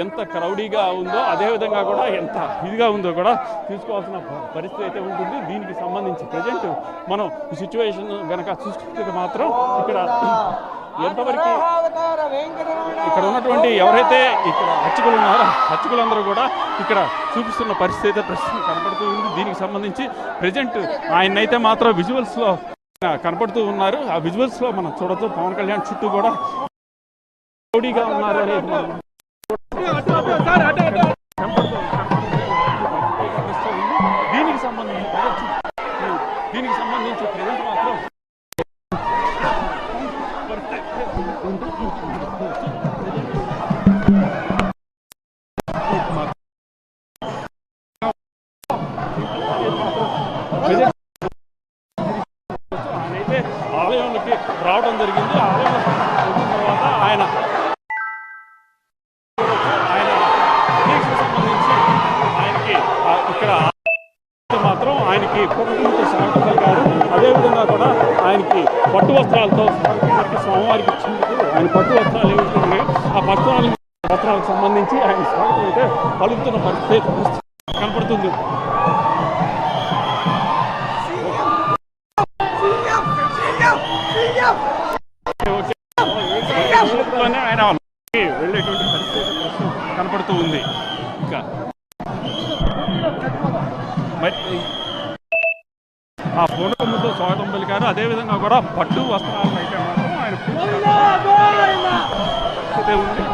ఎంత క్రౌడీగా ఉందో అదేవిధంగా కూడా ఎంత ఇదిగా ఉందో కూడా తీసుకోవాల్సిన పరిస్థితి అయితే ఉంటుంది. దీనికి సంబంధించి ప్రజెంట్ మనం ఈ సిచ్యువేషన్ కనుక చూసుకుంటే మాత్రం ఇక్కడ ఎంతవరకు ఇక్కడ ఉన్నటువంటి ఎవరైతే ఇక్కడ అర్చకులు ఉన్నారో అర్చకులందరూ కూడా ఇక్కడ చూపిస్తున్న పరిస్థితి అయితే ప్రస్తుతం కనపడుతూ ఉంది. దీనికి సంబంధించి ప్రజెంట్ ఆయనైతే మాత్రం విజువల్స్లో కనపడుతూ ఉన్నారు. ఆ విజువల్స్లో మనం చూడొచ్చు పవన్ కళ్యాణ్ చుట్టూ కూడా క్రౌడీగా ఉన్నారు అనేది దీనికి సంబంధించి ప్రజెంట్ మాత్రం ఆయనైతే ఆలయంలోకి రావడం జరిగింది. ఆలయంలో వచ్చిన తర్వాత ఆయన సంబంధించి ఆయనకి ఇక్కడ మాత్రం ఆయనకి ప్రభుత్వంతో స్వాగతం పలికారు. అదేవిధంగా కూడా ఆయనకి పట్టు వస్త్రాలతో స్వామివారికి ఇచ్చేందుకు ఆయన పట్టు వస్త్రాలు ఏవైతే ఉన్నాయో ఆ వస్త్రాలకు సంబంధించి ఆయన స్వాగతం అయితే పలుకుతున్న పరిస్థితి కనపడుతుంది. ఆయన వెళ్ళేటువంటి పరిస్థితి కనపడుతూ ఉంది. ఇంకా ఆ పూర్ణకముతో స్వాగతం పలికారు. అదేవిధంగా కూడా పట్టు వస్త్రాలను అయితే మాత్రం ఆయన ఉంది.